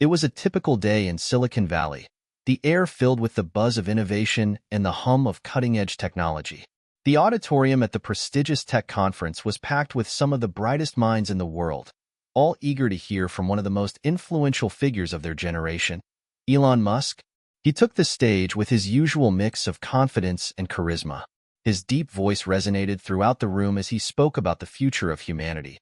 It was a typical day in Silicon Valley, the air filled with the buzz of innovation and the hum of cutting-edge technology. The auditorium at the prestigious tech conference was packed with some of the brightest minds in the world, all eager to hear from one of the most influential figures of their generation, Elon Musk. He took the stage with his usual mix of confidence and charisma. His deep voice resonated throughout the room as he spoke about the future of humanity,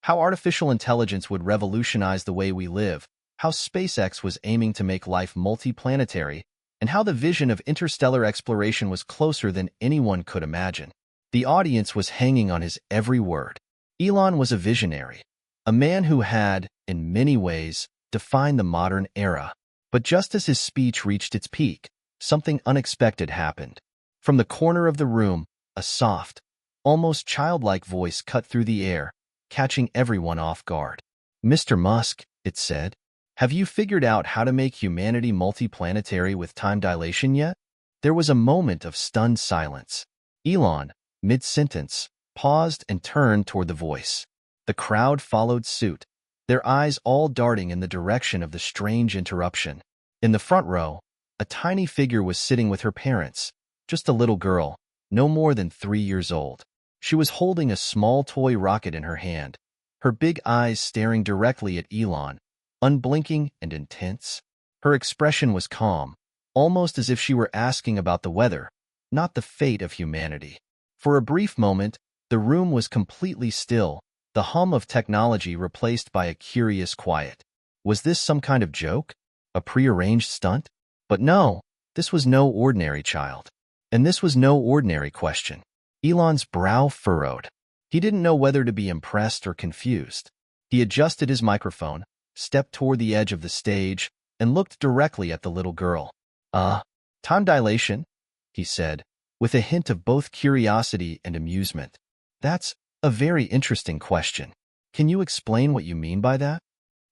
how artificial intelligence would revolutionize the way we live, how SpaceX was aiming to make life multiplanetary, and how the vision of interstellar exploration was closer than anyone could imagine. The audience was hanging on his every word. Elon was a visionary, a man who had, in many ways, defined the modern era. But just as his speech reached its peak, something unexpected happened. From the corner of the room, a soft, almost childlike voice cut through the air, catching everyone off guard. "Mr. Musk," it said, "have you figured out how to make humanity multiplanetary with time dilation yet?" There was a moment of stunned silence. Elon, mid-sentence, paused and turned toward the voice. The crowd followed suit, their eyes all darting in the direction of the strange interruption. In the front row, a tiny figure was sitting with her parents, just a little girl, no more than 3 years old. She was holding a small toy rocket in her hand, her big eyes staring directly at Elon, unblinking and intense. Her expression was calm, almost as if she were asking about the weather, not the fate of humanity. For a brief moment, the room was completely still, the hum of technology replaced by a curious quiet. Was this some kind of joke? A prearranged stunt? But no, this was no ordinary child. And this was no ordinary question. Elon's brow furrowed. He didn't know whether to be impressed or confused. He adjusted his microphone, stepped toward the edge of the stage, and looked directly at the little girl. Time dilation?" he said, with a hint of both curiosity and amusement. "That's a very interesting question. Can you explain what you mean by that?"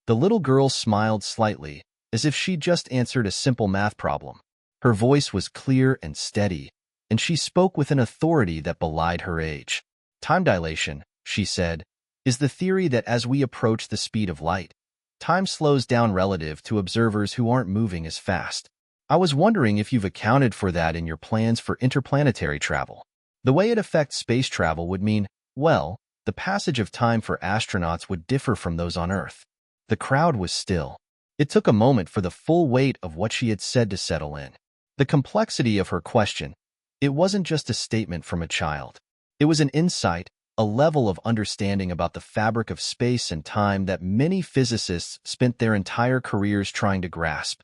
The little girl smiled slightly, as if she'd just answered a simple math problem. Her voice was clear and steady, and she spoke with an authority that belied her age. "Time dilation," she said, "is the theory that as we approach the speed of light, time slows down relative to observers who aren't moving as fast. I was wondering if you've accounted for that in your plans for interplanetary travel. The way it affects space travel would mean, well, the passage of time for astronauts would differ from those on Earth." The crowd was still. It took a moment for the full weight of what she had said to settle in. The complexity of her question, it wasn't just a statement from a child. It was an insight, a level of understanding about the fabric of space and time that many physicists spent their entire careers trying to grasp.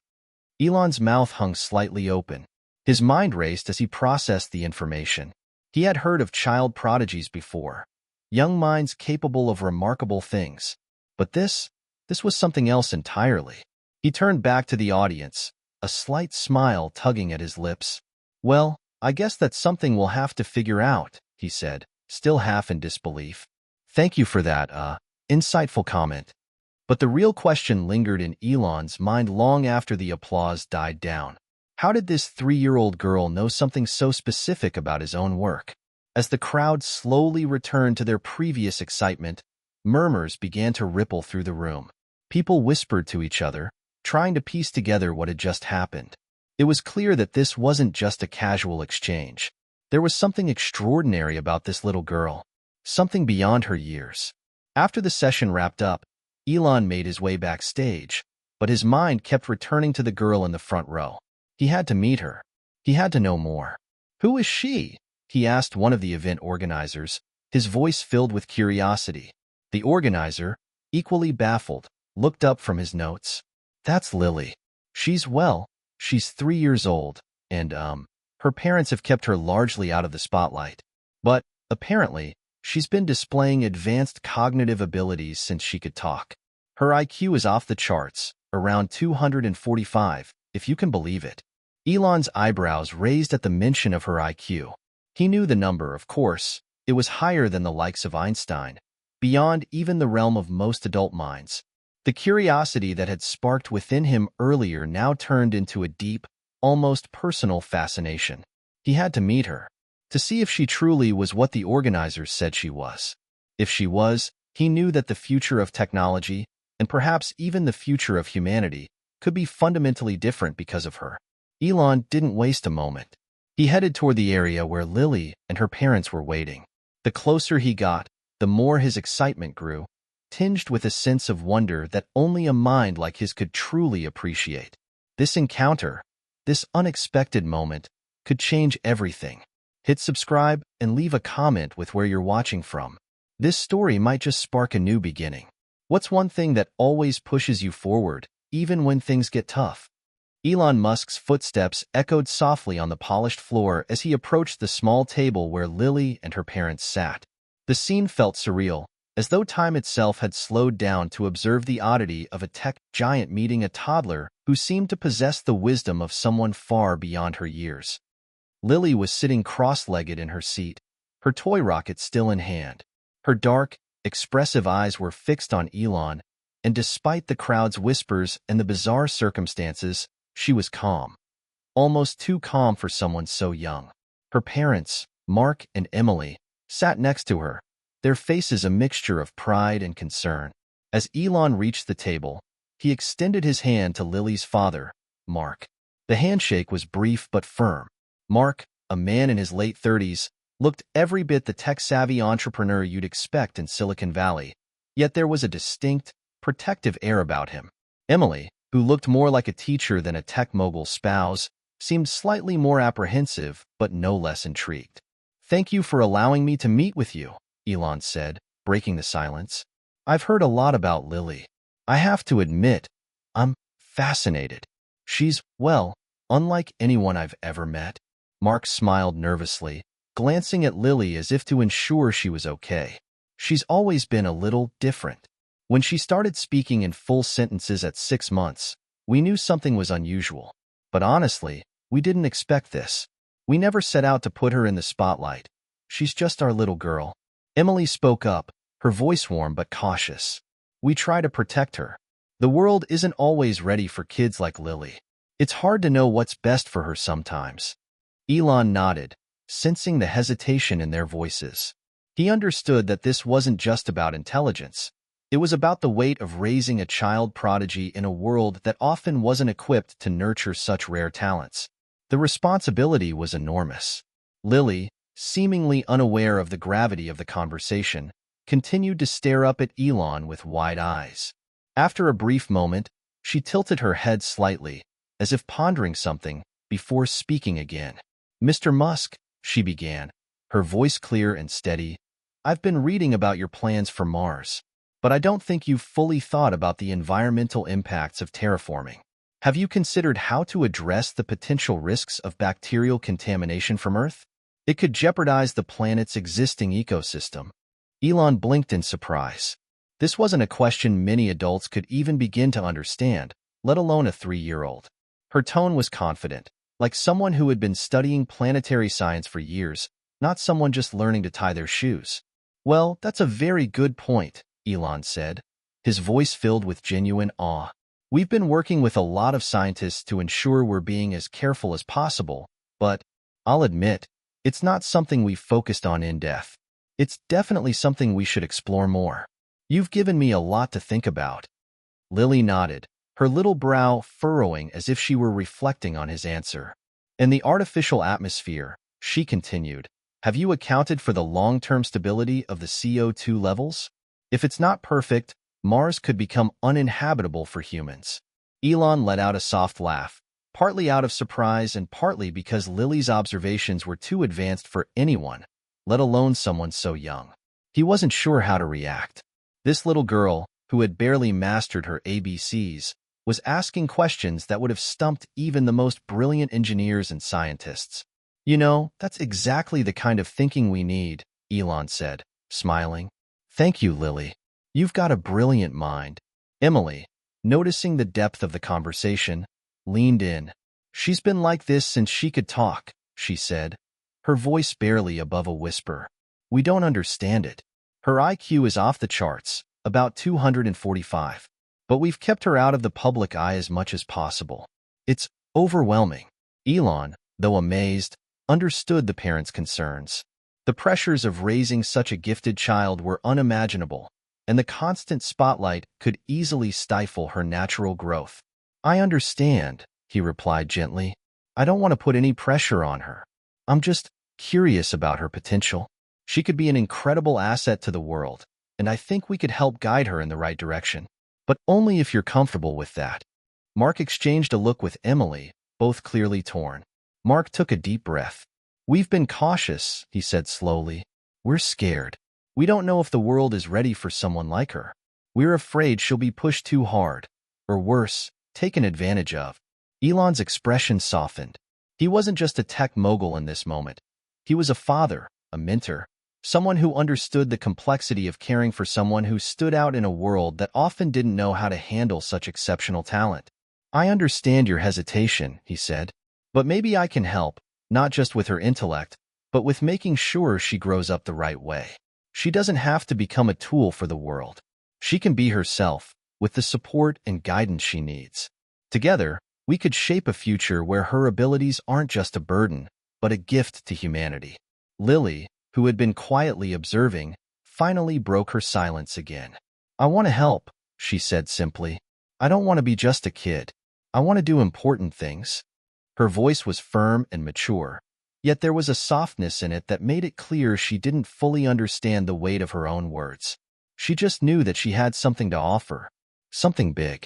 Elon's mouth hung slightly open. His mind raced as he processed the information. He had heard of child prodigies before, young minds capable of remarkable things. But this was something else entirely. He turned back to the audience, a slight smile tugging at his lips. "Well, I guess that's something we'll have to figure out," he said, still half in disbelief. "Thank you for that, insightful comment." But the real question lingered in Elon's mind long after the applause died down. How did this 3-year-old girl know something so specific about his own work? As the crowd slowly returned to their previous excitement, murmurs began to ripple through the room. People whispered to each other, trying to piece together what had just happened. It was clear that this wasn't just a casual exchange. There was something extraordinary about this little girl, something beyond her years. After the session wrapped up, Elon made his way backstage, but his mind kept returning to the girl in the front row. He had to meet her. He had to know more. "Who is she?" he asked one of the event organizers, his voice filled with curiosity. The organizer, equally baffled, looked up from his notes. "That's Lily. She's 3 years old, and, her parents have kept her largely out of the spotlight. But, apparently, she's been displaying advanced cognitive abilities since she could talk. Her IQ is off the charts, around 245, if you can believe it." Elon's eyebrows raised at the mention of her IQ. He knew the number, of course. It was higher than the likes of Einstein, beyond even the realm of most adult minds. The curiosity that had sparked within him earlier now turned into a deep, almost personal fascination. He had to meet her, to see if she truly was what the organizers said she was. If she was, he knew that the future of technology, and perhaps even the future of humanity, could be fundamentally different because of her. Elon didn't waste a moment. He headed toward the area where Lily and her parents were waiting. The closer he got, the more his excitement grew, tinged with a sense of wonder that only a mind like his could truly appreciate. This encounter, this unexpected moment, could change everything. Hit subscribe and leave a comment with where you're watching from. This story might just spark a new beginning. What's one thing that always pushes you forward, even when things get tough? Elon Musk's footsteps echoed softly on the polished floor as he approached the small table where Lily and her parents sat. The scene felt surreal, as though time itself had slowed down to observe the oddity of a tech giant meeting a toddler who seemed to possess the wisdom of someone far beyond her years. Lily was sitting cross-legged in her seat, her toy rocket still in hand. Her dark, expressive eyes were fixed on Elon, and despite the crowd's whispers and the bizarre circumstances, she was calm. Almost too calm for someone so young. Her parents, Mark and Emily, sat next to her, their faces a mixture of pride and concern. As Elon reached the table, he extended his hand to Lily's father, Mark. The handshake was brief but firm. Mark, a man in his late 30s, looked every bit the tech-savvy entrepreneur you'd expect in Silicon Valley, yet there was a distinct, protective air about him. Emily, who looked more like a teacher than a tech mogul's spouse, seemed slightly more apprehensive but no less intrigued. "Thank you for allowing me to meet with you," Elon said, breaking the silence. "I've heard a lot about Lily. I have to admit, I'm fascinated. She's, well, unlike anyone I've ever met." Mark smiled nervously, glancing at Lily as if to ensure she was okay. "She's always been a little different. When she started speaking in full sentences at 6 months, we knew something was unusual. But honestly, we didn't expect this. We never set out to put her in the spotlight. She's just our little girl." Emily spoke up, her voice warm but cautious. "We try to protect her. The world isn't always ready for kids like Lily. It's hard to know what's best for her sometimes." Elon nodded, sensing the hesitation in their voices. He understood that this wasn't just about intelligence. It was about the weight of raising a child prodigy in a world that often wasn't equipped to nurture such rare talents. The responsibility was enormous. Lily, seemingly unaware of the gravity of the conversation, continued to stare up at Elon with wide eyes. After a brief moment, she tilted her head slightly, as if pondering something, before speaking again. "Mr. Musk," she began, her voice clear and steady, "I've been reading about your plans for Mars. But I don't think you've fully thought about the environmental impacts of terraforming. Have you considered how to address the potential risks of bacterial contamination from Earth? It could jeopardize the planet's existing ecosystem." Elon blinked in surprise. This wasn't a question many adults could even begin to understand, let alone a 3-year-old. Her tone was confident, like someone who had been studying planetary science for years, not someone just learning to tie their shoes. "Well, that's a very good point," Elon said, his voice filled with genuine awe. "We've been working with a lot of scientists to ensure we're being as careful as possible, but I'll admit, it's not something we've focused on in depth. It's definitely something we should explore more. You've given me a lot to think about." Lily nodded, her little brow furrowing as if she were reflecting on his answer. "In the artificial atmosphere," she continued, "have you accounted for the long-term stability of the CO2 levels? If it's not perfect, Mars could become uninhabitable for humans." Elon let out a soft laugh, partly out of surprise and partly because Lily's observations were too advanced for anyone, let alone someone so young. He wasn't sure how to react. This little girl, who had barely mastered her ABCs, was asking questions that would have stumped even the most brilliant engineers and scientists. "You know, that's exactly the kind of thinking we need," Elon said, smiling. "Thank you, Lily. You've got a brilliant mind." Emily, noticing the depth of the conversation, leaned in. "She's been like this since she could talk," she said, her voice barely above a whisper. "We don't understand it. Her IQ is off the charts, about 245. But we've kept her out of the public eye as much as possible. It's overwhelming." Elon, though amazed, understood the parents' concerns. The pressures of raising such a gifted child were unimaginable, and the constant spotlight could easily stifle her natural growth. I understand, he replied gently. I don't want to put any pressure on her. I'm just curious about her potential. She could be an incredible asset to the world, and I think we could help guide her in the right direction. But only if you're comfortable with that. Mark exchanged a look with Emily, both clearly torn. Mark took a deep breath. We've been cautious, he said slowly. We're scared. We don't know if the world is ready for someone like her. We're afraid she'll be pushed too hard, or worse, taken advantage of. Elon's expression softened. He wasn't just a tech mogul in this moment. He was a father, a mentor, someone who understood the complexity of caring for someone who stood out in a world that often didn't know how to handle such exceptional talent. I understand your hesitation, he said, but maybe I can help, not just with her intellect, but with making sure she grows up the right way. She doesn't have to become a tool for the world. She can be herself, with the support and guidance she needs. Together, we could shape a future where her abilities aren't just a burden, but a gift to humanity. Lily, who had been quietly observing, finally broke her silence again. I want to help, she said simply. I don't want to be just a kid. I want to do important things. Her voice was firm and mature, yet there was a softness in it that made it clear she didn't fully understand the weight of her own words. She just knew that she had something to offer, something big.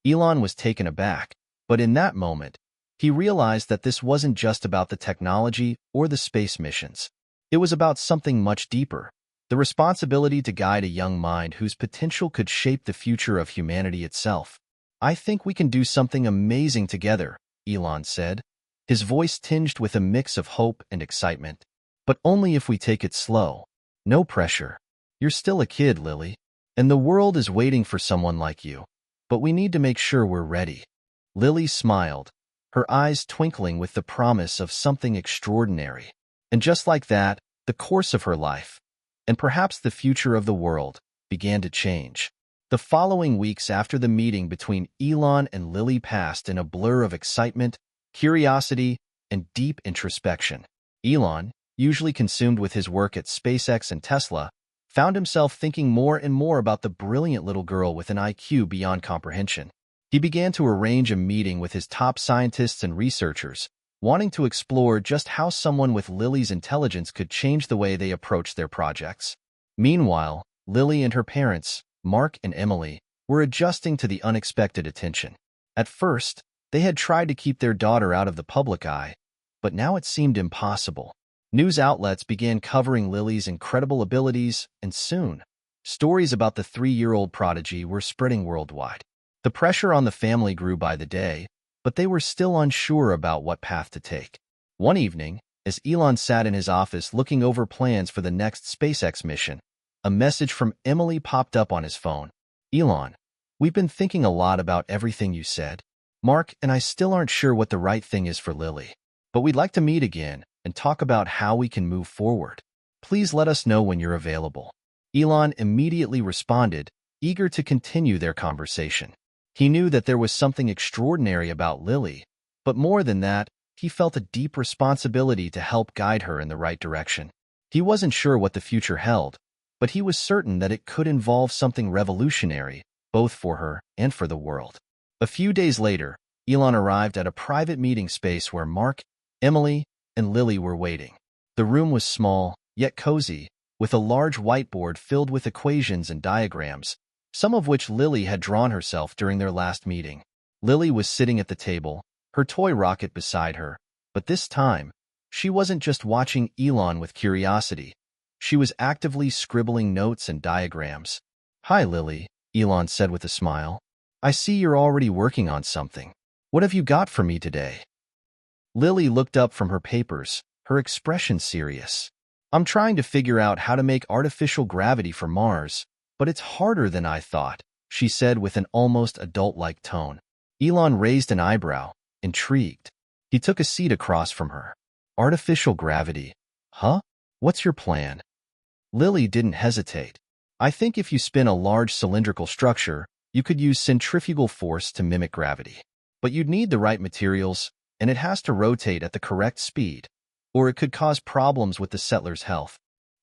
Elon was taken aback, but in that moment, he realized that this wasn't just about the technology or the space missions. It was about something much deeper, the responsibility to guide a young mind whose potential could shape the future of humanity itself. I think we can do something amazing together, Elon said, his voice tinged with a mix of hope and excitement. But only if we take it slow. No pressure. You're still a kid, Lily, and the world is waiting for someone like you. But we need to make sure we're ready. Lily smiled, her eyes twinkling with the promise of something extraordinary. And just like that, the course of her life, and perhaps the future of the world, began to change. The following weeks after the meeting between Elon and Lily passed in a blur of excitement, curiosity, and deep introspection. Elon, usually consumed with his work at SpaceX and Tesla, found himself thinking more and more about the brilliant little girl with an IQ beyond comprehension. He began to arrange a meeting with his top scientists and researchers, wanting to explore just how someone with Lily's intelligence could change the way they approached their projects. Meanwhile, Lily and her parents, Mark and Emily, were adjusting to the unexpected attention. At first, they had tried to keep their daughter out of the public eye, but now it seemed impossible. News outlets began covering Lily's incredible abilities, and soon, stories about the 3-year-old prodigy were spreading worldwide. The pressure on the family grew by the day, but they were still unsure about what path to take. One evening, as Elon sat in his office looking over plans for the next SpaceX mission, a message from Emily popped up on his phone. Elon, we've been thinking a lot about everything you said. Mark and I still aren't sure what the right thing is for Lily, but we'd like to meet again and talk about how we can move forward. Please let us know when you're available. Elon immediately responded, eager to continue their conversation. He knew that there was something extraordinary about Lily, but more than that, he felt a deep responsibility to help guide her in the right direction. He wasn't sure what the future held, but he was certain that it could involve something revolutionary, both for her and for the world. A few days later, Elon arrived at a private meeting space where Mark, Emily, and Lily were waiting. The room was small, yet cozy, with a large whiteboard filled with equations and diagrams, some of which Lily had drawn herself during their last meeting. Lily was sitting at the table, her toy rocket beside her, but this time, she wasn't just watching Elon with curiosity. She was actively scribbling notes and diagrams. Hi, Lily, Elon said with a smile. I see you're already working on something. What have you got for me today? Lily looked up from her papers, her expression serious. I'm trying to figure out how to make artificial gravity for Mars, but it's harder than I thought, she said with an almost adult-like tone. Elon raised an eyebrow, intrigued. He took a seat across from her. Artificial gravity? Huh? What's your plan? Lily didn't hesitate. I think if you spin a large cylindrical structure, you could use centrifugal force to mimic gravity. But you'd need the right materials, and it has to rotate at the correct speed, or it could cause problems with the settler's health.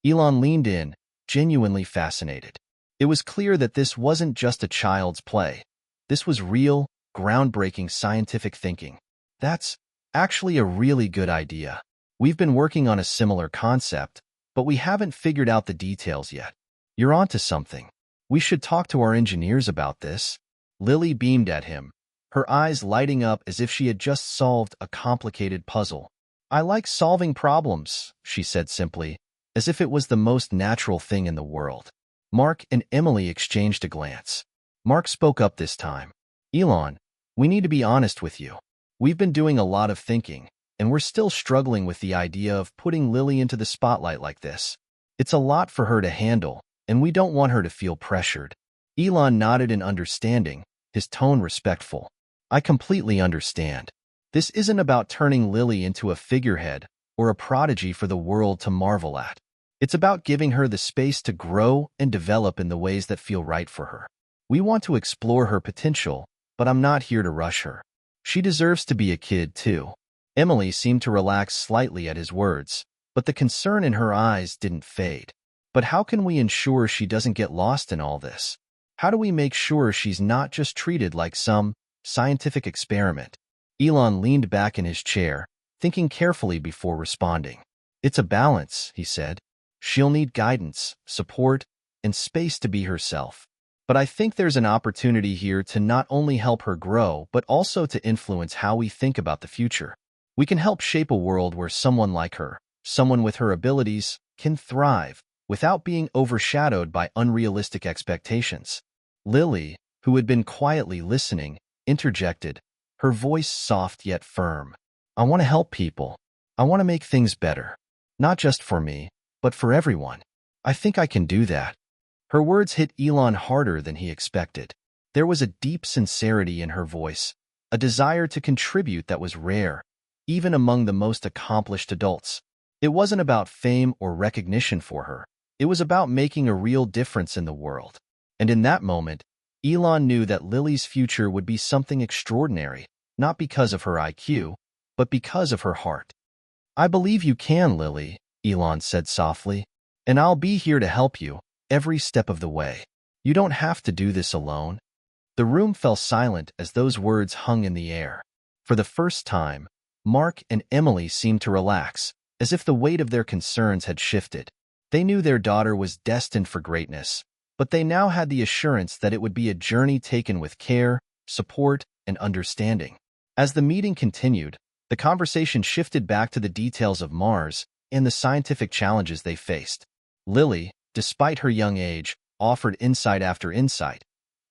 Elon leaned in, genuinely fascinated. It was clear that this wasn't just a child's play. This was real, groundbreaking scientific thinking. That's actually a really good idea. We've been working on a similar concept, but we haven't figured out the details yet. You're onto something. We should talk to our engineers about this. Lily beamed at him, her eyes lighting up as if she had just solved a complicated puzzle. I like solving problems, she said simply, as if it was the most natural thing in the world. Mark and Emily exchanged a glance. Mark spoke up this time. Elon, we need to be honest with you. We've been doing a lot of thinking, and we're still struggling with the idea of putting Lily into the spotlight like this. It's a lot for her to handle, and we don't want her to feel pressured. Elon nodded in understanding, his tone respectful. I completely understand. This isn't about turning Lily into a figurehead or a prodigy for the world to marvel at. It's about giving her the space to grow and develop in the ways that feel right for her. We want to explore her potential, but I'm not here to rush her. She deserves to be a kid, too. Emily seemed to relax slightly at his words, but the concern in her eyes didn't fade. But how can we ensure she doesn't get lost in all this? How do we make sure she's not just treated like some scientific experiment? Elon leaned back in his chair, thinking carefully before responding. It's a balance, he said. She'll need guidance, support, and space to be herself. But I think there's an opportunity here to not only help her grow, but also to influence how we think about the future. We can help shape a world where someone like her, someone with her abilities, can thrive without being overshadowed by unrealistic expectations. Lily, who had been quietly listening, interjected, her voice soft yet firm. I want to help people. I want to make things better. Not just for me, but for everyone. I think I can do that. Her words hit Elon harder than he expected. There was a deep sincerity in her voice, a desire to contribute that was rare, even among the most accomplished adults. It wasn't about fame or recognition for her. It was about making a real difference in the world. And in that moment, Elon knew that Lily's future would be something extraordinary, not because of her IQ, but because of her heart. I believe you can, Lily, Elon said softly, and I'll be here to help you every step of the way. You don't have to do this alone. The room fell silent as those words hung in the air. For the first time, Mark and Emily seemed to relax, as if the weight of their concerns had shifted. They knew their daughter was destined for greatness, but they now had the assurance that it would be a journey taken with care, support, and understanding. As the meeting continued, the conversation shifted back to the details of Mars and the scientific challenges they faced. Lily, despite her young age, offered insight after insight.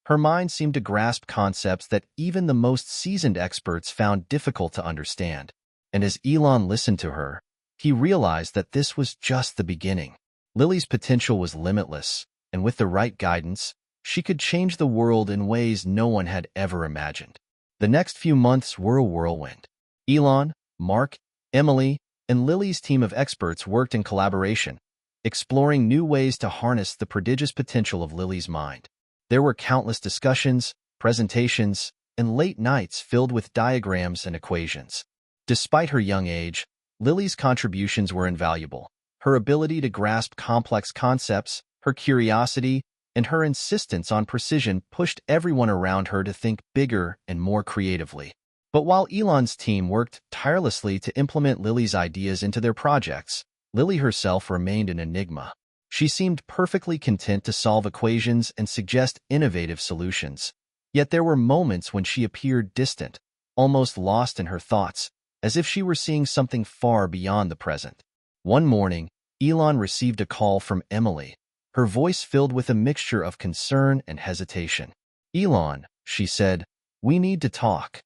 Her mind seemed to grasp concepts that even the most seasoned experts found difficult to understand. And as Elon listened to her, he realized that this was just the beginning. Lily's potential was limitless, and with the right guidance, she could change the world in ways no one had ever imagined. The next few months were a whirlwind. Elon, Mark, Emily, and Lily's team of experts worked in collaboration, exploring new ways to harness the prodigious potential of Lily's mind. There were countless discussions, presentations, and late nights filled with diagrams and equations. Despite her young age, Lily's contributions were invaluable. Her ability to grasp complex concepts, her curiosity, and her insistence on precision pushed everyone around her to think bigger and more creatively. But while Elon's team worked tirelessly to implement Lily's ideas into their projects, Lily herself remained an enigma. She seemed perfectly content to solve equations and suggest innovative solutions. Yet there were moments when she appeared distant, almost lost in her thoughts, as if she were seeing something far beyond the present. One morning, Elon received a call from Emily, her voice filled with a mixture of concern and hesitation. Elon, she said, we need to talk.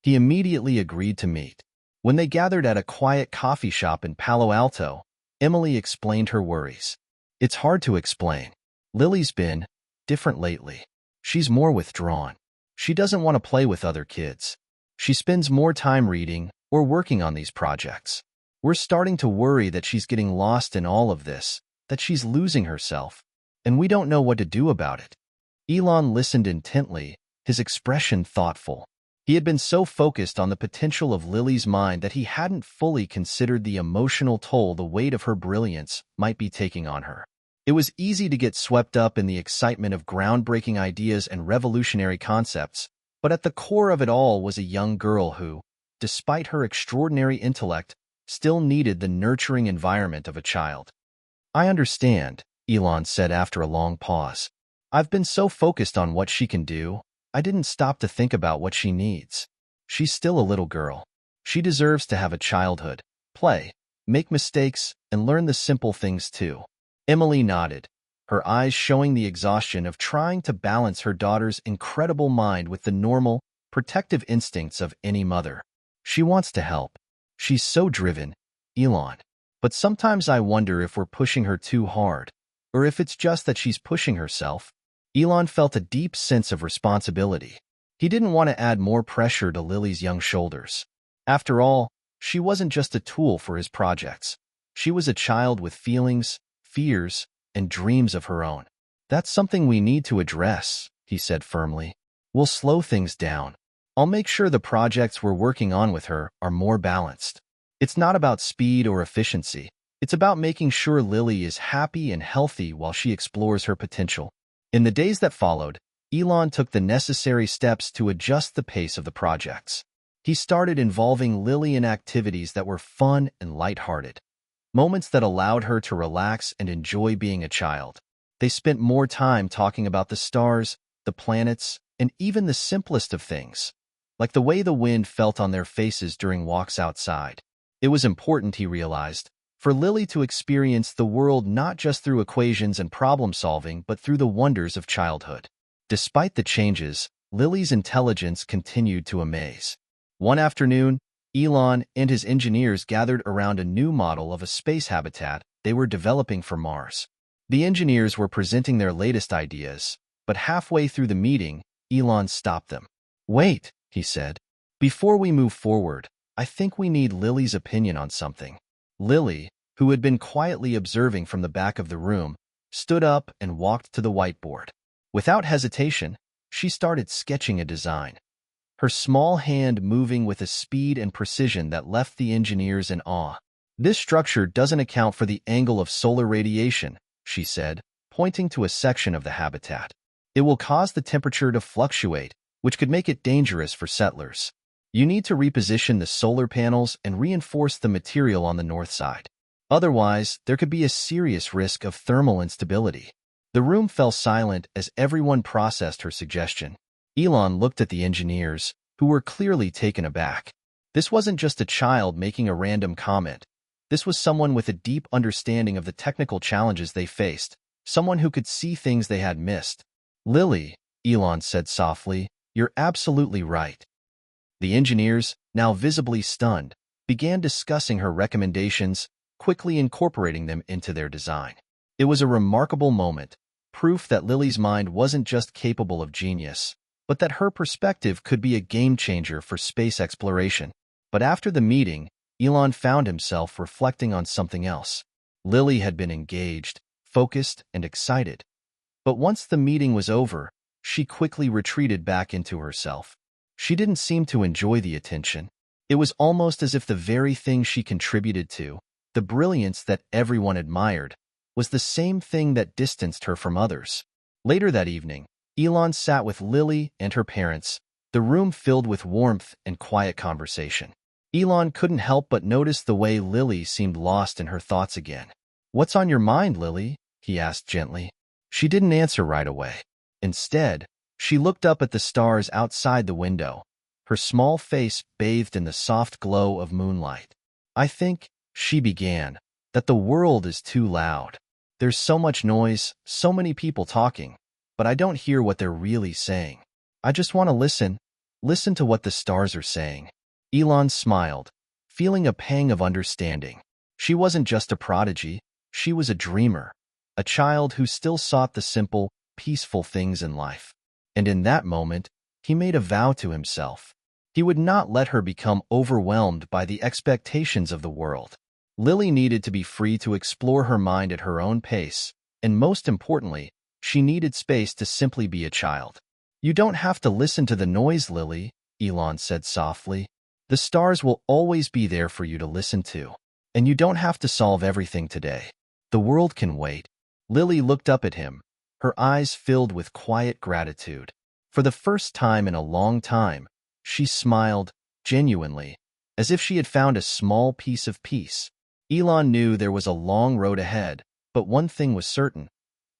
He immediately agreed to meet. When they gathered at a quiet coffee shop in Palo Alto, Emily explained her worries. It's hard to explain. Lily's been different lately. She's more withdrawn. She doesn't want to play with other kids. She spends more time reading or working on these projects. We're starting to worry that she's getting lost in all of this, that she's losing herself, and we don't know what to do about it. Elon listened intently, his expression thoughtful. He had been so focused on the potential of Lily's mind that he hadn't fully considered the emotional toll the weight of her brilliance might be taking on her. It was easy to get swept up in the excitement of groundbreaking ideas and revolutionary concepts, but at the core of it all was a young girl who, despite her extraordinary intellect, still needed the nurturing environment of a child. I understand, Elon said after a long pause. I've been so focused on what she can do, I didn't stop to think about what she needs. She's still a little girl. She deserves to have a childhood, play, make mistakes, and learn the simple things too. Emily nodded, her eyes showing the exhaustion of trying to balance her daughter's incredible mind with the normal, protective instincts of any mother. She wants to help. She's so driven, Elon. But sometimes I wonder if we're pushing her too hard, or if it's just that she's pushing herself. Elon felt a deep sense of responsibility. He didn't want to add more pressure to Lily's young shoulders. After all, she wasn't just a tool for his projects. She was a child with feelings, fears, and dreams of her own. That's something we need to address, he said firmly. We'll slow things down. I'll make sure the projects we're working on with her are more balanced. It's not about speed or efficiency. It's about making sure Lily is happy and healthy while she explores her potential. In the days that followed, Elon took the necessary steps to adjust the pace of the projects. He started involving Lily in activities that were fun and lighthearted, moments that allowed her to relax and enjoy being a child. They spent more time talking about the stars, the planets, and even the simplest of things, like the way the wind felt on their faces during walks outside. It was important, he realized, for Lily to experience the world not just through equations and problem-solving, but through the wonders of childhood. Despite the changes, Lily's intelligence continued to amaze. One afternoon, Elon and his engineers gathered around a new model of a space habitat they were developing for Mars. The engineers were presenting their latest ideas, but halfway through the meeting, Elon stopped them. "Wait," he said. "Before we move forward, I think we need Lily's opinion on something." Lily, who had been quietly observing from the back of the room, stood up and walked to the whiteboard. Without hesitation, she started sketching a design, her small hand moving with a speed and precision that left the engineers in awe. "This structure doesn't account for the angle of solar radiation," she said, pointing to a section of the habitat. "It will cause the temperature to fluctuate, which could make it dangerous for settlers. You need to reposition the solar panels and reinforce the material on the north side. Otherwise, there could be a serious risk of thermal instability." The room fell silent as everyone processed her suggestion. Elon looked at the engineers, who were clearly taken aback. This wasn't just a child making a random comment. This was someone with a deep understanding of the technical challenges they faced, someone who could see things they had missed. "Lily," Elon said softly, "you're absolutely right." The engineers, now visibly stunned, began discussing her recommendations, quickly incorporating them into their design. It was a remarkable moment, proof that Lily's mind wasn't just capable of genius, but that her perspective could be a game-changer for space exploration. But after the meeting, Elon found himself reflecting on something else. Lily had been engaged, focused, and excited. But once the meeting was over, she quickly retreated back into herself. She didn't seem to enjoy the attention. It was almost as if the very thing she contributed to, the brilliance that everyone admired, was the same thing that distanced her from others. Later that evening, Elon sat with Lily and her parents, the room filled with warmth and quiet conversation. Elon couldn't help but notice the way Lily seemed lost in her thoughts again. "What's on your mind, Lily?" he asked gently. She didn't answer right away. Instead, she looked up at the stars outside the window, her small face bathed in the soft glow of moonlight. "I think," she began, "that the world is too loud. There's so much noise, so many people talking, but I don't hear what they're really saying. I just want to listen to what the stars are saying." Elon smiled, feeling a pang of understanding. She wasn't just a prodigy, she was a dreamer, a child who still sought the simple, peaceful things in life. And in that moment, he made a vow to himself. He would not let her become overwhelmed by the expectations of the world. Lily needed to be free to explore her mind at her own pace, and most importantly, she needed space to simply be a child. "You don't have to listen to the noise, Lily," Elon said softly. "The stars will always be there for you to listen to. And you don't have to solve everything today. The world can wait." Lily looked up at him, her eyes filled with quiet gratitude. For the first time in a long time, she smiled, genuinely, as if she had found a small piece of peace. Elon knew there was a long road ahead, but one thing was certain.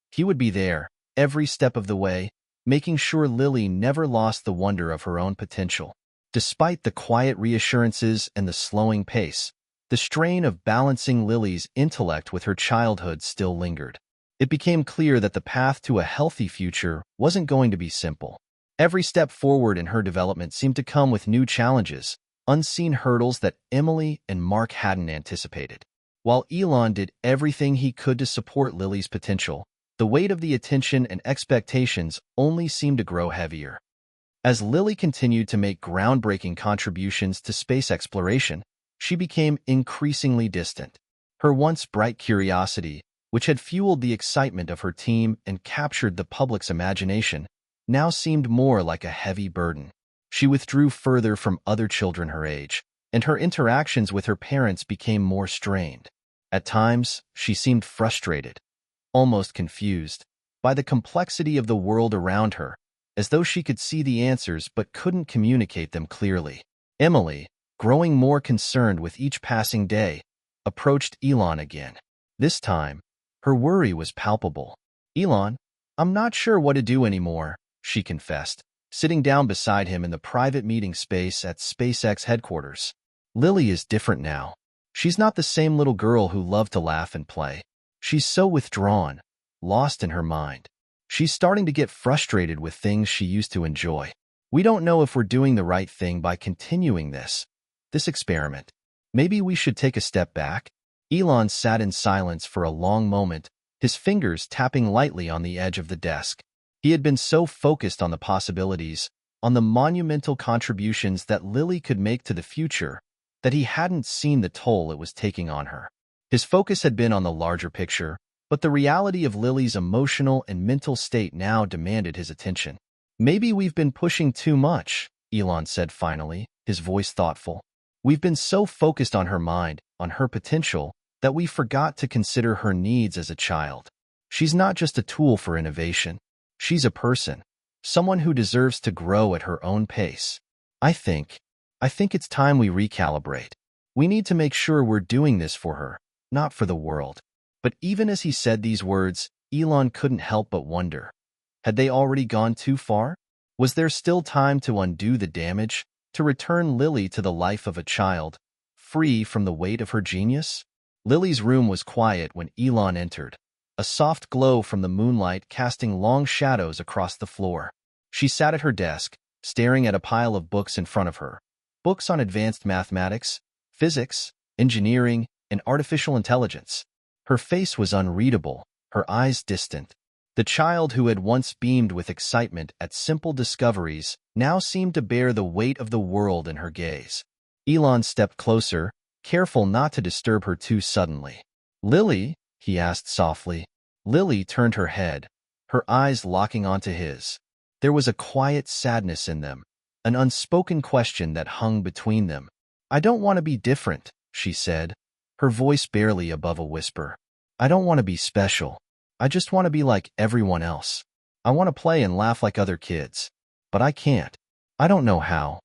He would be there, every step of the way, making sure Lily never lost the wonder of her own potential. Despite the quiet reassurances and the slowing pace, the strain of balancing Lily's intellect with her childhood still lingered. It became clear that the path to a healthy future wasn't going to be simple. Every step forward in her development seemed to come with new challenges, unseen hurdles that Emily and Mark hadn't anticipated. While Elon did everything he could to support Lily's potential, the weight of the attention and expectations only seemed to grow heavier. As Lily continued to make groundbreaking contributions to space exploration, she became increasingly distant. Her once bright curiosity, which had fueled the excitement of her team and captured the public's imagination, now seemed more like a heavy burden. She withdrew further from other children her age, and her interactions with her parents became more strained. At times, she seemed frustrated, almost confused, by the complexity of the world around her, as though she could see the answers but couldn't communicate them clearly. Emily, growing more concerned with each passing day, approached Elon again. This time, her worry was palpable. "Elon, I'm not sure what to do anymore," she confessed, sitting down beside him in the private meeting space at SpaceX headquarters. "Lily is different now. She's not the same little girl who loved to laugh and play. She's so withdrawn, lost in her mind. She's starting to get frustrated with things she used to enjoy. We don't know if we're doing the right thing by continuing this experiment. Maybe we should take a step back." Elon sat in silence for a long moment, his fingers tapping lightly on the edge of the desk. He had been so focused on the possibilities, on the monumental contributions that Lily could make to the future, that he hadn't seen the toll it was taking on her. His focus had been on the larger picture, but the reality of Lily's emotional and mental state now demanded his attention. "Maybe we've been pushing too much," Elon said finally, his voice thoughtful. "We've been so focused on her mind, on her potential, that we forgot to consider her needs as a child. She's not just a tool for innovation. She's a person, someone who deserves to grow at her own pace. I think it's time we recalibrate. We need to make sure we're doing this for her, not for the world." But even as he said these words, Elon couldn't help but wonder. Had they already gone too far? Was there still time to undo the damage, to return Lily to the life of a child, free from the weight of her genius? Lily's room was quiet when Elon entered, a soft glow from the moonlight casting long shadows across the floor. She sat at her desk, staring at a pile of books in front of her. Books on advanced mathematics, physics, engineering, and artificial intelligence. Her face was unreadable, her eyes distant. The child who had once beamed with excitement at simple discoveries now seemed to bear the weight of the world in her gaze. Elon stepped closer, careful not to disturb her too suddenly. "Lily?" he asked softly. Lily turned her head, her eyes locking onto his. There was a quiet sadness in them, an unspoken question that hung between them. "I don't want to be different," she said, her voice barely above a whisper. "I don't want to be special. I just want to be like everyone else. I want to play and laugh like other kids. But I can't. I don't know how."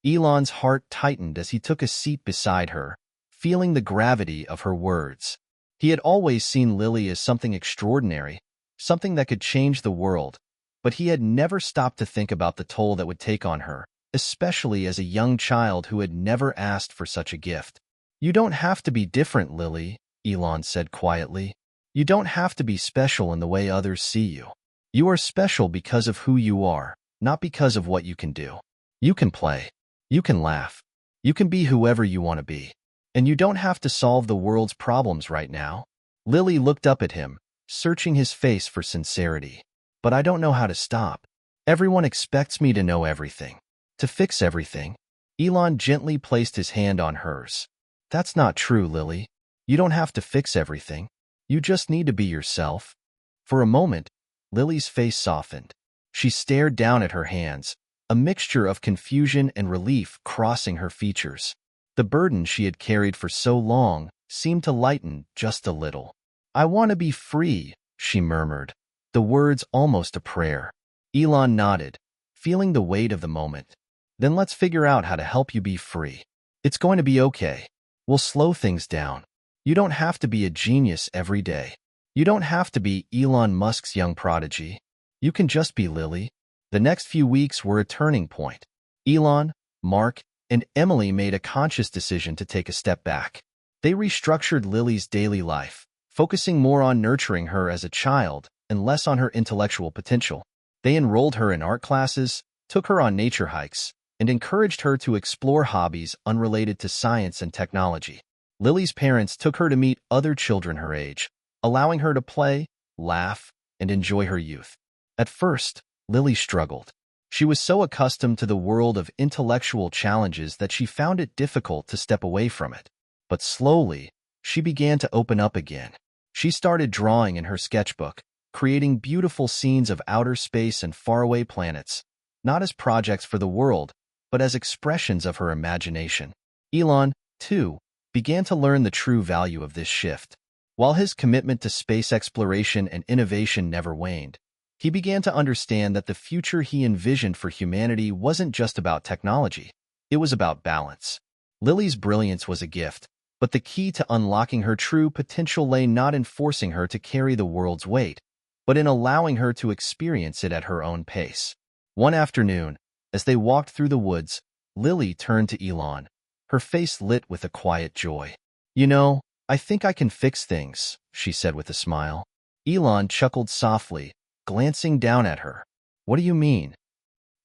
Elon's heart tightened as he took a seat beside her, feeling the gravity of her words. He had always seen Lily as something extraordinary, something that could change the world, but he had never stopped to think about the toll that would take on her, especially as a young child who had never asked for such a gift. "You don't have to be different, Lily," Elon said quietly. "You don't have to be special in the way others see you. You are special because of who you are, not because of what you can do. You can play. You can laugh. You can be whoever you want to be. And you don't have to solve the world's problems right now." Lily looked up at him, searching his face for sincerity. "But I don't know how to stop. Everyone expects me to know everything, to fix everything." Elon gently placed his hand on hers. "That's not true, Lily. You don't have to fix everything. You just need to be yourself." For a moment, Lily's face softened. She stared down at her hands, a mixture of confusion and relief crossing her features. The burden she had carried for so long seemed to lighten just a little. "I want to be free," she murmured, the words almost a prayer. Elon nodded, feeling the weight of the moment. Then let's figure out how to help you be free. It's going to be okay. We'll slow things down. You don't have to be a genius every day. You don't have to be Elon Musk's young prodigy. You can just be Lily. The next few weeks were a turning point. Elon, Mark, and Emily made a conscious decision to take a step back. They restructured Lily's daily life, focusing more on nurturing her as a child and less on her intellectual potential. They enrolled her in art classes, took her on nature hikes, and encouraged her to explore hobbies unrelated to science and technology. Lily's parents took her to meet other children her age, allowing her to play, laugh, and enjoy her youth. At first, Lily struggled. She was so accustomed to the world of intellectual challenges that she found it difficult to step away from it. But slowly, she began to open up again. She started drawing in her sketchbook, creating beautiful scenes of outer space and faraway planets, not as projects for the world, but as expressions of her imagination. Elon, too, began to learn the true value of this shift. While his commitment to space exploration and innovation never waned, he began to understand that the future he envisioned for humanity wasn't just about technology. It was about balance. Lily's brilliance was a gift, but the key to unlocking her true potential lay not in forcing her to carry the world's weight, but in allowing her to experience it at her own pace. One afternoon, as they walked through the woods, Lily turned to Elon, her face lit with a quiet joy. "You know, I think I can fix things," she said with a smile. Elon chuckled softly, glancing down at her. "What do you mean?"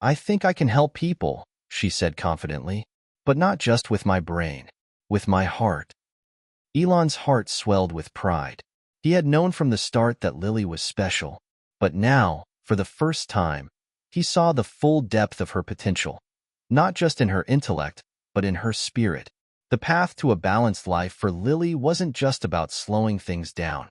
"I think I can help people," she said confidently, "but not just with my brain, with my heart." Elon's heart swelled with pride. He had known from the start that Lily was special, but now, for the first time, he saw the full depth of her potential, not just in her intellect, but in her spirit. The path to a balanced life for Lily wasn't just about slowing things down.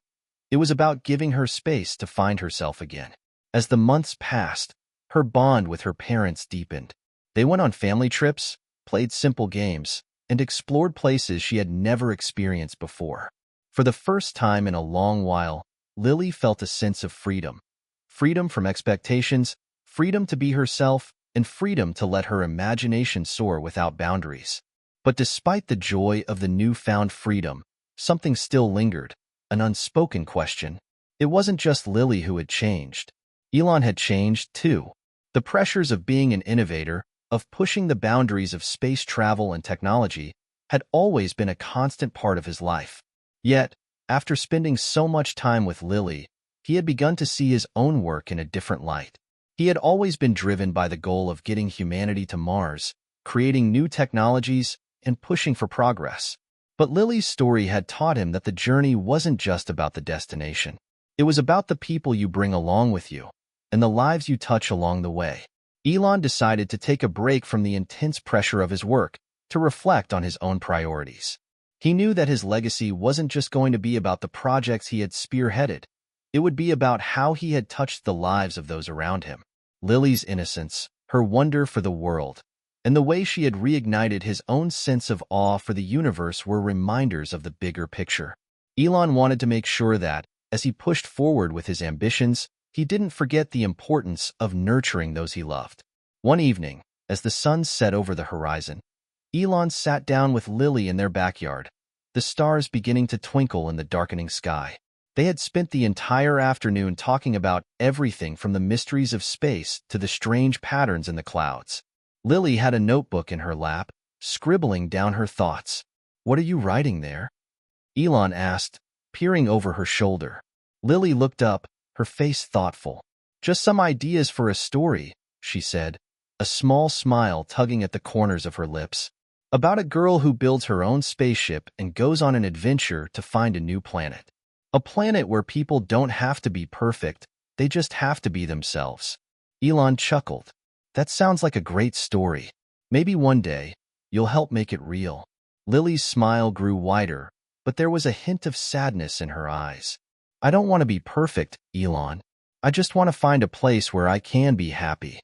It was about giving her space to find herself again. As the months passed, her bond with her parents deepened. They went on family trips, played simple games, and explored places she had never experienced before. For the first time in a long while, Lily felt a sense of freedom. Freedom from expectations, freedom to be herself, and freedom to let her imagination soar without boundaries. But despite the joy of the newfound freedom, something still lingered, an unspoken question. It wasn't just Lily who had changed. Elon had changed, too. The pressures of being an innovator, of pushing the boundaries of space travel and technology, had always been a constant part of his life. Yet, after spending so much time with Lily, he had begun to see his own work in a different light. He had always been driven by the goal of getting humanity to Mars, creating new technologies, and pushing for progress. But Lily's story had taught him that the journey wasn't just about the destination. It was about the people you bring along with you, and the lives you touch along the way. Elon decided to take a break from the intense pressure of his work to reflect on his own priorities. He knew that his legacy wasn't just going to be about the projects he had spearheaded. It would be about how he had touched the lives of those around him. Lily's innocence, her wonder for the world, and the way she had reignited his own sense of awe for the universe were reminders of the bigger picture. Elon wanted to make sure that, as he pushed forward with his ambitions, he didn't forget the importance of nurturing those he loved. One evening, as the sun set over the horizon, Elon sat down with Lily in their backyard, the stars beginning to twinkle in the darkening sky. They had spent the entire afternoon talking about everything from the mysteries of space to the strange patterns in the clouds. Lily had a notebook in her lap, scribbling down her thoughts. "What are you writing there?" Elon asked, peering over her shoulder. Lily looked up, her face thoughtful. "Just some ideas for a story," she said, a small smile tugging at the corners of her lips. "About a girl who builds her own spaceship and goes on an adventure to find a new planet. A planet where people don't have to be perfect, they just have to be themselves." Elon chuckled. "That sounds like a great story. Maybe one day, you'll help make it real." Lily's smile grew wider, but there was a hint of sadness in her eyes. "I don't want to be perfect, Elon. I just want to find a place where I can be happy."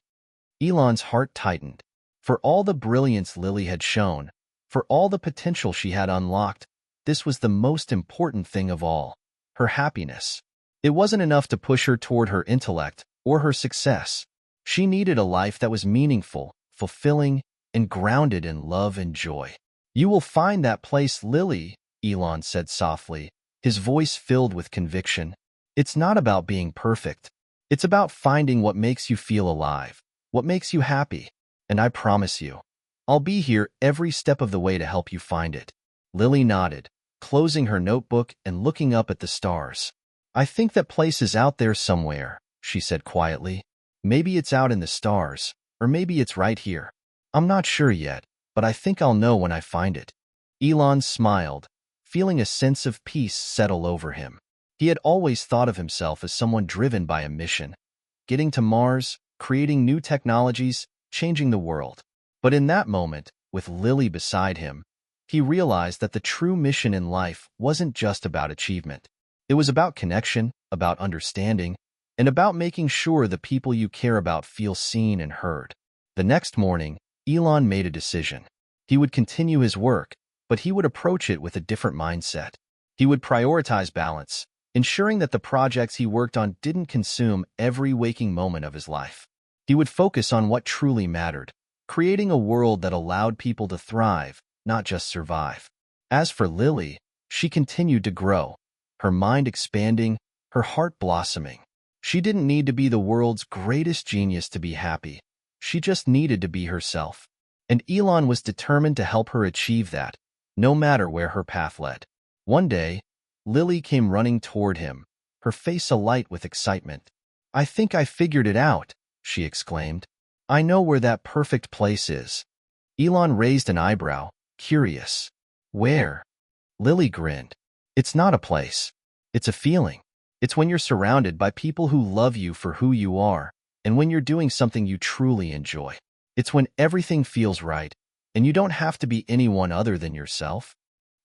Elon's heart tightened. For all the brilliance Lily had shown, for all the potential she had unlocked, this was the most important thing of all, her happiness. It wasn't enough to push her toward her intellect or her success. She needed a life that was meaningful, fulfilling, and grounded in love and joy. "You will find that place, Lily," Elon said softly, his voice filled with conviction. "It's not about being perfect. It's about finding what makes you feel alive, what makes you happy. And I promise you, I'll be here every step of the way to help you find it." Lily nodded, closing her notebook and looking up at the stars. "I think that place is out there somewhere," she said quietly. "Maybe it's out in the stars, or maybe it's right here. I'm not sure yet, but I think I'll know when I find it." Elon smiled, feeling a sense of peace settle over him. He had always thought of himself as someone driven by a mission, getting to Mars, creating new technologies, changing the world. But in that moment, with Lily beside him, he realized that the true mission in life wasn't just about achievement. It was about connection, about understanding, and about making sure the people you care about feel seen and heard. The next morning, Elon made a decision. He would continue his work, but he would approach it with a different mindset. He would prioritize balance, ensuring that the projects he worked on didn't consume every waking moment of his life. He would focus on what truly mattered, creating a world that allowed people to thrive, not just survive. As for Lily, she continued to grow, her mind expanding, her heart blossoming. She didn't need to be the world's greatest genius to be happy. She just needed to be herself. And Elon was determined to help her achieve that, no matter where her path led. One day, Lily came running toward him, her face alight with excitement. "I think I figured it out," she exclaimed. "I know where that perfect place is." Elon raised an eyebrow, curious. "Where?" Lily grinned. "It's not a place. It's a feeling. It's when you're surrounded by people who love you for who you are, and when you're doing something you truly enjoy. It's when everything feels right, and you don't have to be anyone other than yourself."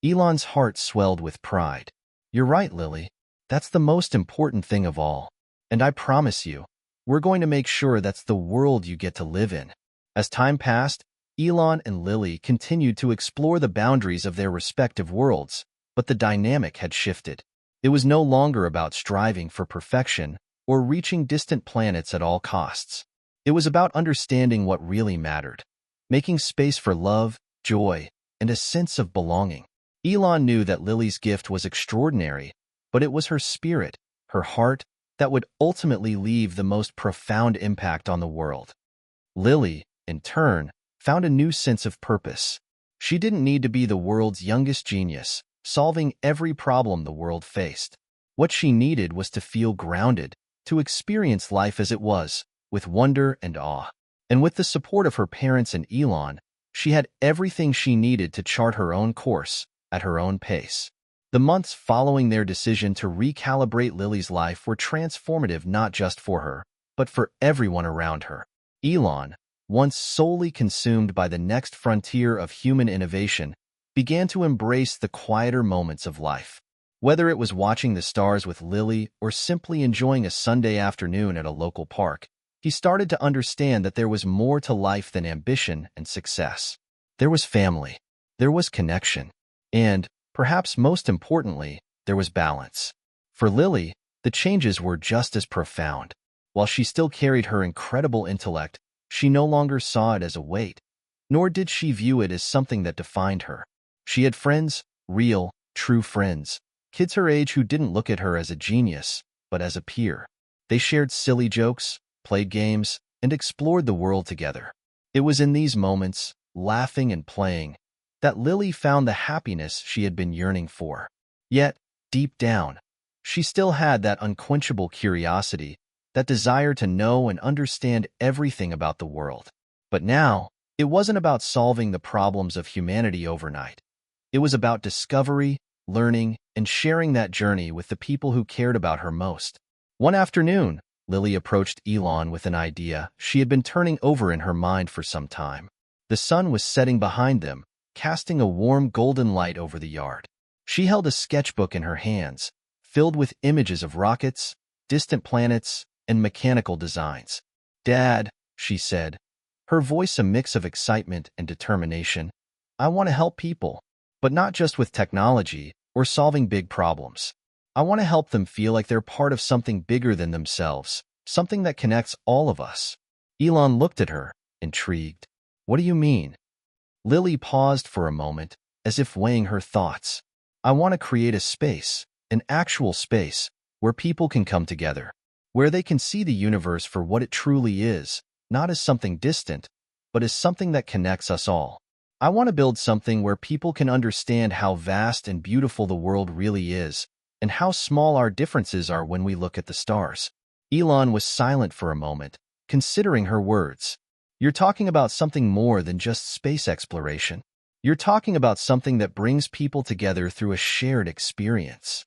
Elon's heart swelled with pride. "You're right, Lily. That's the most important thing of all. And I promise you, we're going to make sure that's the world you get to live in." As time passed, Elon and Lily continued to explore the boundaries of their respective worlds, but the dynamic had shifted. It was no longer about striving for perfection or reaching distant planets at all costs. It was about understanding what really mattered, making space for love, joy, and a sense of belonging. Elon knew that Lily's gift was extraordinary, but it was her spirit, her heart, that would ultimately leave the most profound impact on the world. Lily, in turn, found a new sense of purpose. She didn't need to be the world's youngest genius, solving every problem the world faced. What she needed was to feel grounded, to experience life as it was, with wonder and awe. And with the support of her parents and Elon, she had everything she needed to chart her own course, at her own pace. The months following their decision to recalibrate Lily's life were transformative not just for her, but for everyone around her. Elon, once solely consumed by the next frontier of human innovation, began to embrace the quieter moments of life. Whether it was watching the stars with Lily or simply enjoying a Sunday afternoon at a local park, he started to understand that there was more to life than ambition and success. There was family. There was connection. And, perhaps most importantly, there was balance. For Lily, the changes were just as profound. While she still carried her incredible intellect, she no longer saw it as a weight, nor did she view it as something that defined her. She had friends, real, true friends, kids her age who didn't look at her as a genius, but as a peer. They shared silly jokes, played games, and explored the world together. It was in these moments, laughing and playing, that Lily found the happiness she had been yearning for. Yet, deep down, she still had that unquenchable curiosity, that desire to know and understand everything about the world. But now, it wasn't about solving the problems of humanity overnight. It was about discovery, learning, and sharing that journey with the people who cared about her most. One afternoon, Lily approached Elon with an idea she had been turning over in her mind for some time. The sun was setting behind them, casting a warm golden light over the yard. She held a sketchbook in her hands, filled with images of rockets, distant planets, and mechanical designs. "Dad," she said, her voice a mix of excitement and determination, "I want to help people, but not just with technology or solving big problems. I want to help them feel like they're part of something bigger than themselves, something that connects all of us. Elon looked at her, intrigued. What do you mean? Lily paused for a moment, as if weighing her thoughts. I want to create a space, an actual space, where people can come together, where they can see the universe for what it truly is, not as something distant, but as something that connects us all. I want to build something where people can understand how vast and beautiful the world really is, and how small our differences are when we look at the stars. Elon was silent for a moment, considering her words. You're talking about something more than just space exploration. You're talking about something that brings people together through a shared experience.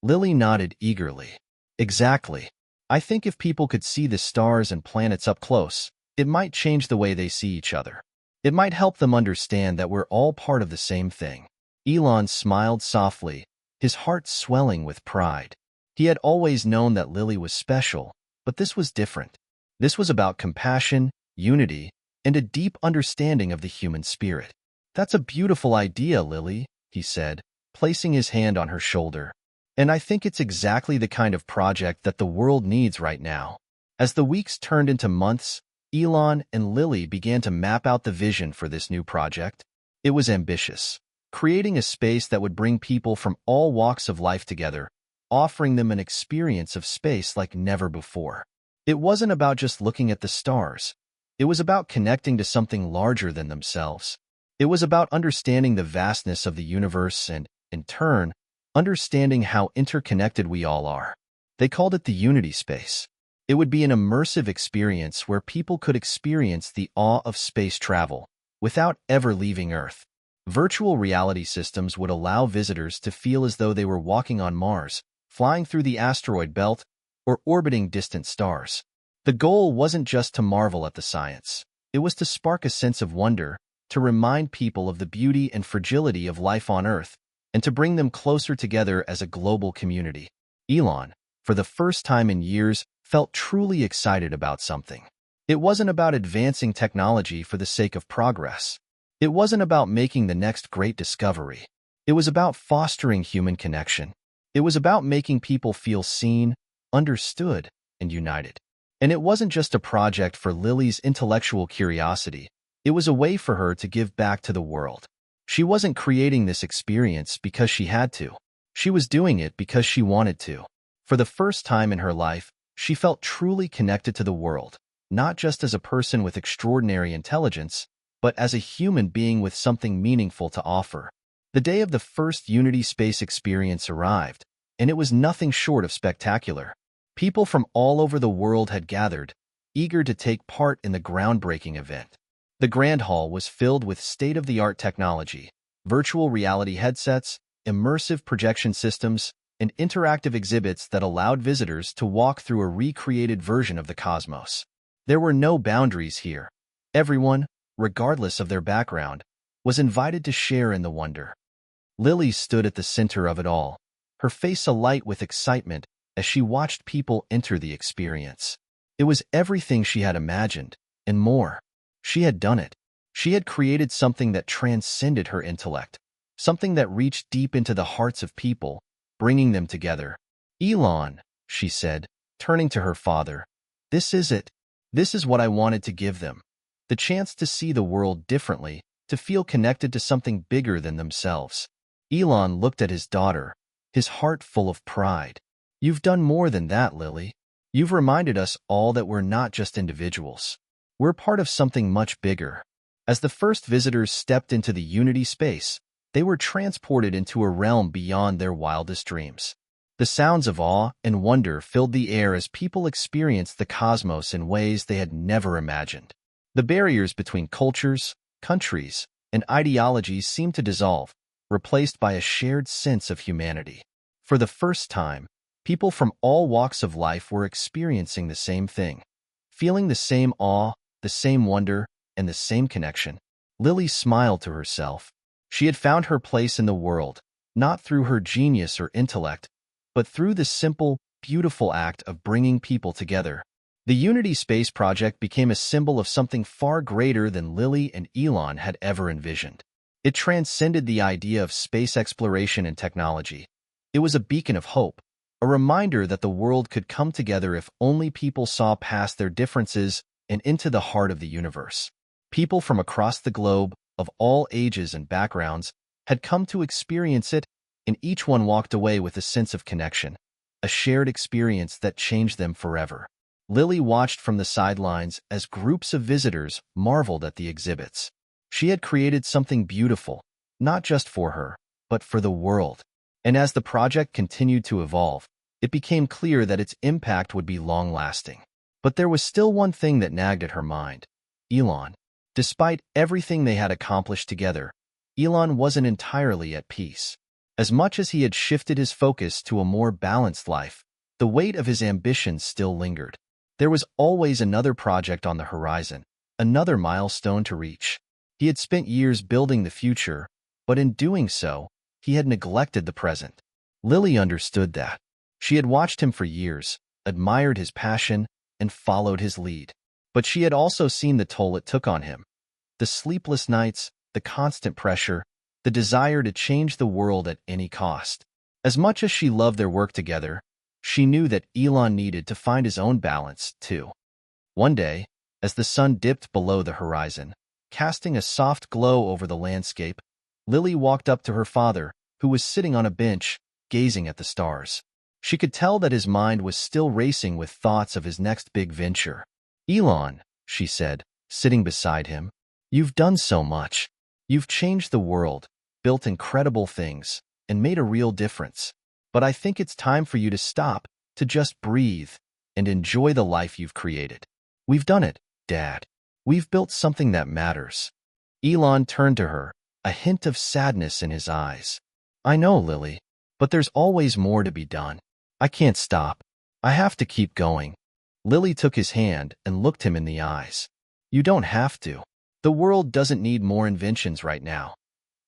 Lily nodded eagerly. Exactly. I think if people could see the stars and planets up close, it might change the way they see each other. It might help them understand that we're all part of the same thing. Elon smiled softly, his heart swelling with pride. He had always known that Lily was special, but this was different. This was about compassion, unity, and a deep understanding of the human spirit. That's a beautiful idea, Lily, he said, placing his hand on her shoulder. And I think it's exactly the kind of project that the world needs right now. As the weeks turned into months, Elon and Lily began to map out the vision for this new project. It was ambitious, creating a space that would bring people from all walks of life together, offering them an experience of space like never before. It wasn't about just looking at the stars. It was about connecting to something larger than themselves. It was about understanding the vastness of the universe and, in turn, understanding how interconnected we all are. They called it the Unity Space. It would be an immersive experience where people could experience the awe of space travel without ever leaving Earth. Virtual reality systems would allow visitors to feel as though they were walking on Mars, flying through the asteroid belt, or orbiting distant stars. The goal wasn't just to marvel at the science. It was to spark a sense of wonder, to remind people of the beauty and fragility of life on Earth, and to bring them closer together as a global community. Elon, for the first time in years, felt truly excited about something. It wasn't about advancing technology for the sake of progress. It wasn't about making the next great discovery. It was about fostering human connection. It was about making people feel seen, understood, and united. And it wasn't just a project for Lily's intellectual curiosity. It was a way for her to give back to the world. She wasn't creating this experience because she had to. She was doing it because she wanted to. For the first time in her life, she felt truly connected to the world, not just as a person with extraordinary intelligence, but as a human being with something meaningful to offer. The day of the first Unity Space experience arrived, and it was nothing short of spectacular. People from all over the world had gathered, eager to take part in the groundbreaking event. The Grand Hall was filled with state-of-the-art technology, virtual reality headsets, immersive projection systems, and interactive exhibits that allowed visitors to walk through a recreated version of the cosmos. There were no boundaries here. Everyone, regardless of their background, was invited to share in the wonder. Lily stood at the center of it all, her face alight with excitement as she watched people enter the experience. It was everything she had imagined, and more. She had done it. She had created something that transcended her intellect, something that reached deep into the hearts of people, bringing them together. Elon, she said, turning to her father, this is it. This is what I wanted to give them. The chance to see the world differently, to feel connected to something bigger than themselves. Elon looked at his daughter, his heart full of pride. You've done more than that, Lily. You've reminded us all that we're not just individuals. We're part of something much bigger. As the first visitors stepped into the Unity Space, they were transported into a realm beyond their wildest dreams. The sounds of awe and wonder filled the air as people experienced the cosmos in ways they had never imagined. The barriers between cultures, countries, and ideologies seemed to dissolve, replaced by a shared sense of humanity. For the first time, people from all walks of life were experiencing the same thing, feeling the same awe, the same wonder, and the same connection. Lily smiled to herself. She had found her place in the world, not through her genius or intellect, but through the simple, beautiful act of bringing people together. The Unity Space Project became a symbol of something far greater than Lily and Elon had ever envisioned. It transcended the idea of space exploration and technology. It was a beacon of hope, a reminder that the world could come together if only people saw past their differences and into the heart of the universe. People from across the globe, of all ages and backgrounds, had come to experience it, and each one walked away with a sense of connection, a shared experience that changed them forever. Lily watched from the sidelines as groups of visitors marveled at the exhibits. She had created something beautiful, not just for her, but for the world. And as the project continued to evolve, it became clear that its impact would be long-lasting. But there was still one thing that nagged at her mind: Elon. Despite everything they had accomplished together, Elon wasn't entirely at peace. As much as he had shifted his focus to a more balanced life, the weight of his ambitions still lingered. There was always another project on the horizon, another milestone to reach. He had spent years building the future, but in doing so, he had neglected the present. Lily understood that. She had watched him for years, admired his passion, and followed his lead. But she had also seen the toll it took on him. The sleepless nights, the constant pressure, the desire to change the world at any cost. As much as she loved their work together, she knew that Elon needed to find his own balance, too. One day, as the sun dipped below the horizon, casting a soft glow over the landscape, Lily walked up to her father, who was sitting on a bench, gazing at the stars. She could tell that his mind was still racing with thoughts of his next big venture. "Elon," she said, sitting beside him, "you've done so much. You've changed the world, built incredible things, and made a real difference. But I think it's time for you to stop, to just breathe, and enjoy the life you've created. We've done it, Dad. We've built something that matters." Elon turned to her, a hint of sadness in his eyes. "I know, Lily, but there's always more to be done. I can't stop. I have to keep going." Lily took his hand and looked him in the eyes. "You don't have to. The world doesn't need more inventions right now.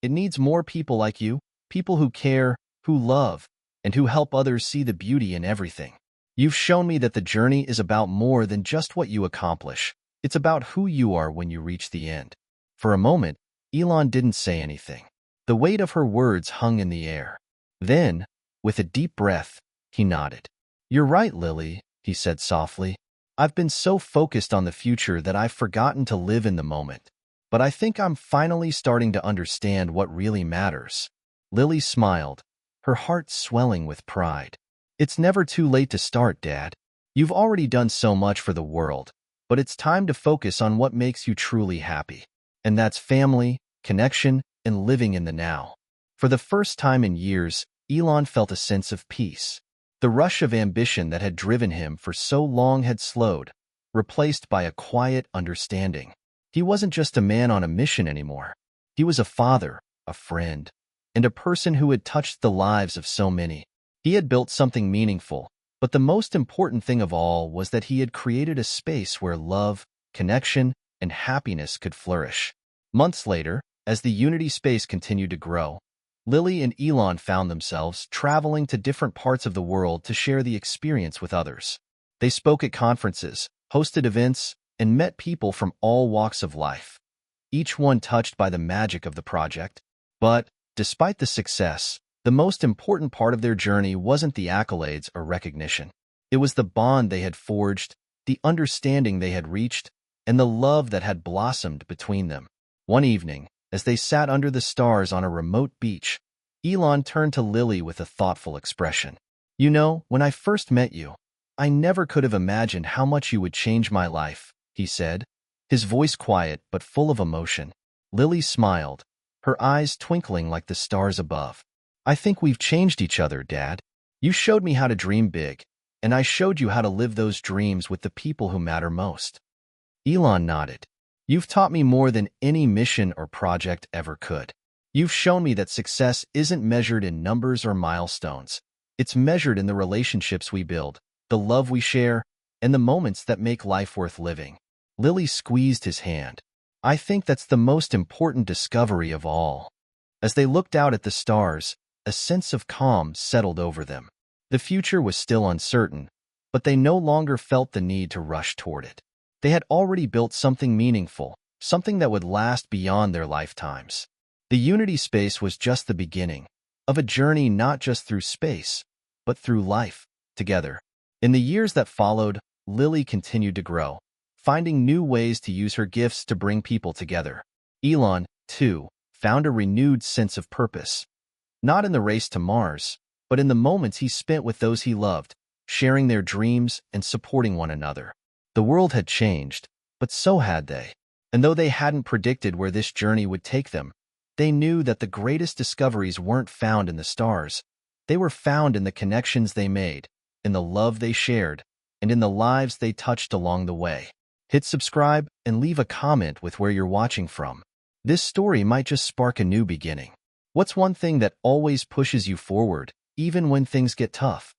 It needs more people like you, people who care, who love, and who help others see the beauty in everything. You've shown me that the journey is about more than just what you accomplish. It's about who you are when you reach the end." For a moment, Elon didn't say anything. The weight of her words hung in the air. Then, with a deep breath, he nodded. "You're right, Lily," he said softly. "I've been so focused on the future that I've forgotten to live in the moment. But I think I'm finally starting to understand what really matters." Lily smiled, her heart swelling with pride. "It's never too late to start, Dad. You've already done so much for the world, but it's time to focus on what makes you truly happy. And that's family, connection, and living in the now." For the first time in years, Elon felt a sense of peace. The rush of ambition that had driven him for so long had slowed, replaced by a quiet understanding. He wasn't just a man on a mission anymore. He was a father, a friend, and a person who had touched the lives of so many. He had built something meaningful, but the most important thing of all was that he had created a space where love, connection, and happiness could flourish. Months later, as the Unity space continued to grow, Lily and Elon found themselves traveling to different parts of the world to share the experience with others. They spoke at conferences, hosted events, and met people from all walks of life, each one touched by the magic of the project. But, despite the success, the most important part of their journey wasn't the accolades or recognition. It was the bond they had forged, the understanding they had reached, and the love that had blossomed between them. One evening, as they sat under the stars on a remote beach, Elon turned to Lily with a thoughtful expression. "You know, when I first met you, I never could have imagined how much you would change my life," he said, his voice quiet but full of emotion. Lily smiled, her eyes twinkling like the stars above. "I think we've changed each other, Dad. You showed me how to dream big, and I showed you how to live those dreams with the people who matter most." Elon nodded. "You've taught me more than any mission or project ever could. You've shown me that success isn't measured in numbers or milestones. It's measured in the relationships we build, the love we share, and the moments that make life worth living." Lily squeezed his hand. "I think that's the most important discovery of all." As they looked out at the stars, a sense of calm settled over them. The future was still uncertain, but they no longer felt the need to rush toward it. They had already built something meaningful, something that would last beyond their lifetimes. The Unity space was just the beginning, of a journey not just through space, but through life together. In the years that followed, Lily continued to grow, finding new ways to use her gifts to bring people together. Elon, too, found a renewed sense of purpose, not in the race to Mars, but in the moments he spent with those he loved, sharing their dreams and supporting one another. The world had changed, but so had they. And though they hadn't predicted where this journey would take them, they knew that the greatest discoveries weren't found in the stars. They were found in the connections they made, in the love they shared, and in the lives they touched along the way. Hit subscribe and leave a comment with where you're watching from. This story might just spark a new beginning. What's one thing that always pushes you forward, even when things get tough?